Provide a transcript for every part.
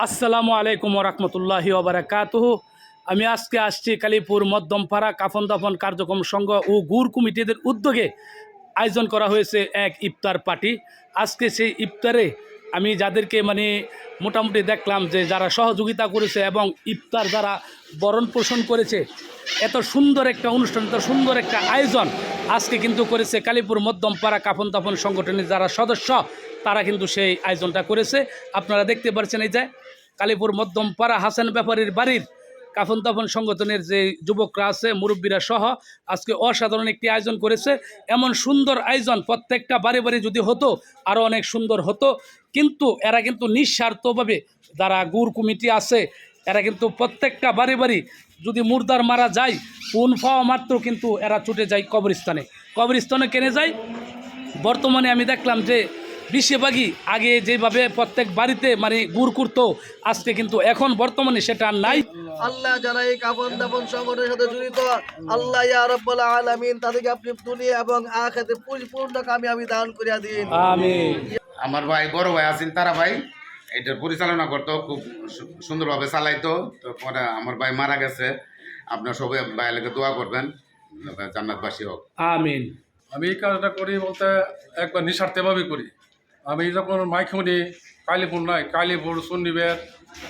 আসসালামু আলাইকুম রহমতুল্লাহি ওবারাকাতুহু। আমি আজকে আসছি কালীপুর মধ্যমপাড়া কাফন দাফন কার্যক্রম সংঘ ও গুর কমিটিদের উদ্যোগে আয়োজন করা হয়েছে এক ইফতার পার্টি। আজকে সেই ইফতারে আমি যাদেরকে মোটামুটি দেখলাম যে যারা সহযোগিতা করেছে এবং ইফতার যারা বরণ পোষণ করেছে, এত সুন্দর একটা অনুষ্ঠান, এত সুন্দর একটা আয়োজন আজকে কিন্তু করেছে কালীপুর মধ্যমপাড়া কাফন দাফন সংগঠনের যারা সদস্য, তারা কিন্তু সেই আয়োজনটা করেছে। আপনারা দেখতে পাচ্ছেন এই যে কালীপুর মধ্যমপাড়া হাসান ব্যাপারীর বাড়ির কাফন দাফন সংগঠনের যে যুবকরা আছে, মুরব্বীরা সহ আজকে অসাধারণ একটি আয়োজন করেছে। এমন সুন্দর আয়োজন প্রত্যেকটা বাড়ি বাড়ি যদি হতো আরও অনেক সুন্দর হতো, কিন্তু এরা কিন্তু নিঃস্বার্থভাবে যারা গুর কমিটি আছে, এরা কিন্তু প্রত্যেকটা বাড়ি বাড়ি যদি মুর্দার মারা যায়, কোন পাওয়া মাত্র কিন্তু এরা ছুটে যায় কবরস্থানে কেনে যায়। বর্তমানে আমি দেখলাম যে বেশিরভাগই আগে যেভাবে প্রত্যেক বাড়িতে গুড় করতো, আজকে কিন্তু এখন বর্তমানে সেটা আর নাই। আল্লাহ যারা এই কাফন দাফন সংগঠনের সাথে জড়িত, আল্লাহ ইয়া রাব্বুল আলামিন তাদেরকে আপনি দুনিয়া এবং আখিরাতে পরিপূর্ণ কামিয়াবি দান করিয়া দিন, আমিন। আমার ভাই বড় ভাই আছেন, তারা ভাই এটার পরিচালনা করতো, খুব সুন্দরভাবে চালাইতো। তো পরে আমার ভাই মারা গেছে। আপনার সবাই ভাইকে দোয়া করবেন, জান্নাতবাসী হোক। আমিন। আমি এই কাজটা করি বলতে একবার নিঃস্বার্থভাবে করি। আমি যখন মাইক শুনি কালীপুর নাই, কালীপুর সন্নিবের,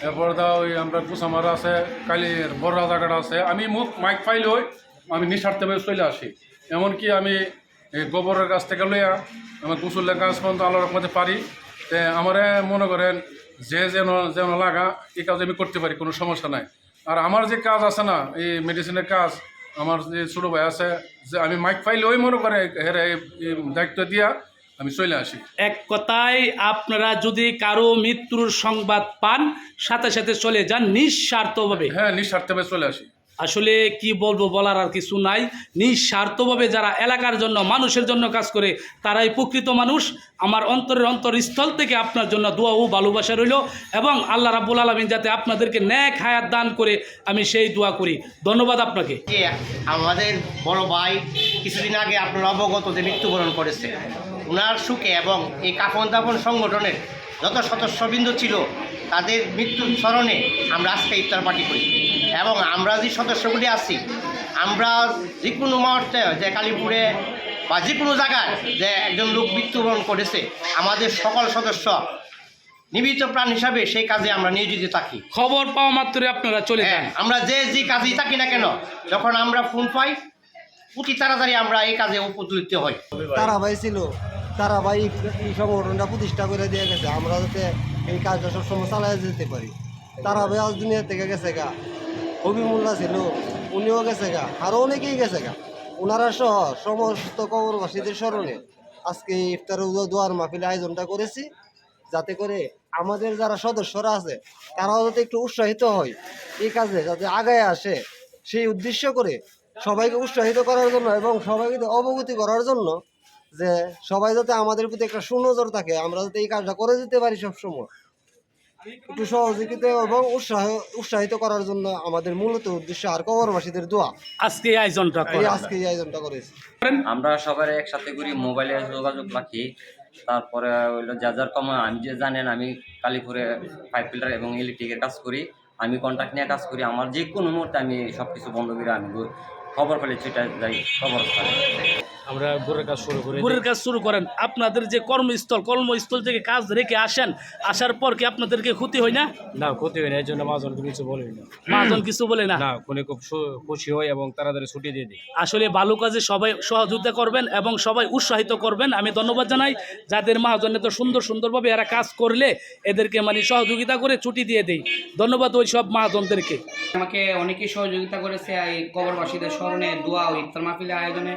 এরপর ওই আমরা কুসামারা আছে, কালীর বড় রাজাঘাট আছে, আমি মুখ মাইক পাইলে আমি নিঃস্বার্থভাবে চলে আসি। এমনকি আমি এই গোবরের কাছ থেকে লইয়া আমার কুসুলের কাজ পর্যন্ত আলোর মধ্যে পারি। তো আমারে মনে করেন যে যেন লাগা এই কাজ আমি করতে পারি, কোনো সমস্যা নাই। আর আমার যে কাজ আছে না, এই মেডিসিনের কাজ, আমার যে ছোটো ভাই আছে, যে আমি মাইক পাইলে মনে করে হেরে দায়িত্ব দিয়া আমি চলে আসি। এক কথায় আপনারা যদি কারো মৃত্যুর সংবাদ পান, সাথে সাথে চলে যান নিঃস্বার্থভাবে। হ্যাঁ, নিঃস্বার্থভাবে চলে আসি। আসলে কি বলবো, বলার আর কিছু নাই। নিঃস্বার্থভাবে যারা এলাকার জন্য, মানুষের জন্য কাজ করে, তারাই প্রকৃত মানুষ। আমার অন্তরের অন্তরস্থল থেকে আপনার জন্য দোয়া ও ভালোবাসা রইল, এবং আল্লাহ রাব্বুল আলামিন যাতে আপনাদেরকে নেক হায়াত দান করে, আমি সেই দোয়া করি। ধন্যবাদ আপনাকে। আমাদের বড় ভাই কিছুদিন আগে আপনার অবগত যে মৃত্যুবরণ করেছে, ওনার সুখে এবং এই কাফন দাফন সংগঠনের যত সদস্যবৃন্দ ছিল তাদের মৃত্যুর স্মরণে আমরা আজকে ইফতার পার্টি করি। এবং আমরা যে সদস্যগুলি আছি, আমরা যে কোনো মুহূর্তে যে কালীপুরে বা যে কোনো জায়গায় যে একজন লোক মৃত্যুবরণ করেছে, আমাদের সকল সদস্য নিবিত প্রাণ হিসাবে সেই কাজে আমরা নিয়োজিত থাকি। খবর পাওয়া মাত্রই আপনারা চলে যান। আমরা যে কাজেই থাকি না কেন, যখন আমরা ফোন পাই অতি তাড়াতাড়ি আমরা এই কাজে উপস্থিত হই। তারা ভাই ছিল, তারা ভাই এই সংগঠনটা প্রতিষ্ঠা করে দিয়ে গেছে আমরা যাতে এই কাজটা সবসময় চালাই যেতে পারি। তারা ভাই আজ দুনিয়া থেকে গেছে গা, হবিমুল্লাহ ছিল, উনিও গেছে গা, আরও অনেকেই গেছে গা। ওনারা সহ সমস্ত কবরবাসীদের স্মরণে আজকে ইফতার দোয়ার মাহফিল আয়োজনটা করেছি, যাতে করে আমাদের যারা সদস্যরা আছে তারাও যাতে একটু উৎসাহিত হয় এই কাজে, যাতে আগায় আসে, সেই উদ্দেশ্য করে সবাইকে উৎসাহিত করার জন্য এবং সবাইকে অবগতি করার জন্য, যে সবাই যাতে আমাদের প্রতি একটা সুনজর থাকে, আমরা যাতে এই কাজটা করে যেতে পারি সবসময়, একটু সহযোগিতা এবং উৎসাহিত করার জন্য আমাদের মূলত উদ্দেশ্য আর কবরবাসীদের দোয়া। আজকে এই আয়োজনটা করেছি। আমরা সবাই একসাথে করি, মোবাইলে যোগাযোগ রাখি। তারপরে হইলো যার কম, আমি যে জানেন আমি কালীপুরে পাইপ ফিল্টার এবং ইলেকট্রিকের কাজ করি, আমি কন্ট্রাক্ট নিয়ে কাজ করি। আমার যে কোনো মুহূর্তে আমি সব কিছু বন্ধ করে আমি খবর পেলে সেটা যাই কবরস্থানে। আমরা গুড়ের কাজ শুরু করেন। আপনাদের যে কর্মস্থল থেকে কাজ রেখে আসেন, আসার পর কি আপনাদেরকে ক্ষতি হয় না? না, ক্ষতি হয় না। এই জন্য মহাজন কিছু বলে না। মহাজন কিছু বলে না? না, কোনে খুব খুশি হয় এবং তাড়াতাড়ি ছুটি দিয়ে দিই। আসলে ভালো কাজে সবাই সহযোগিতা করবেন এবং সবাই উৎসাহিত করবেন। আমি ধন্যবাদ জানাই যাদের মহাজন এত সুন্দরভাবে এরা কাজ করলে এদেরকে সহযোগিতা করে ছুটি দিয়ে দেই। ধন্যবাদ ওই সব মহাজনদেরকে। আমাকে অনেকেই সহযোগিতা করেছে এই কবরবাসীদের স্মরণে দোয়া ও ইফতার মাহফিলের আয়োজনে।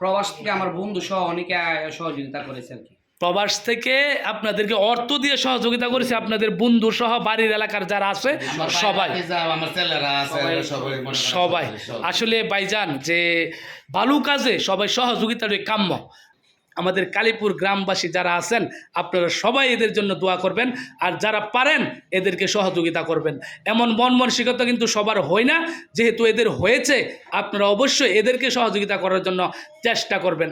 প্রবাস থেকে আমার বন্ধু সহ অনেকে সহযোগিতা করেছে আর কি। প্রবাস থেকে আপনাদেরকে অর্থ দিয়ে সহযোগিতা করেছে, আপনাদের বন্ধু সহ বাড়ির এলাকার যারা আছে সবাই। আসলে ভাইজান, যে ভালো কাজে সবাই সহযোগিতার কাম্য। আমাদের কালীপুর গ্রামবাসী যারা আছেন, আপনারা সবাই এদের জন্য দোয়া করবেন, আর যারা পারেন এদেরকে সহযোগিতা করবেন। এমন মন মানসিকতা কিন্তু সবার হয় না, যেহেতু এদের হয়েছে, আপনারা অবশ্যই এদেরকে সহযোগিতা করার জন্য চেষ্টা করবেন।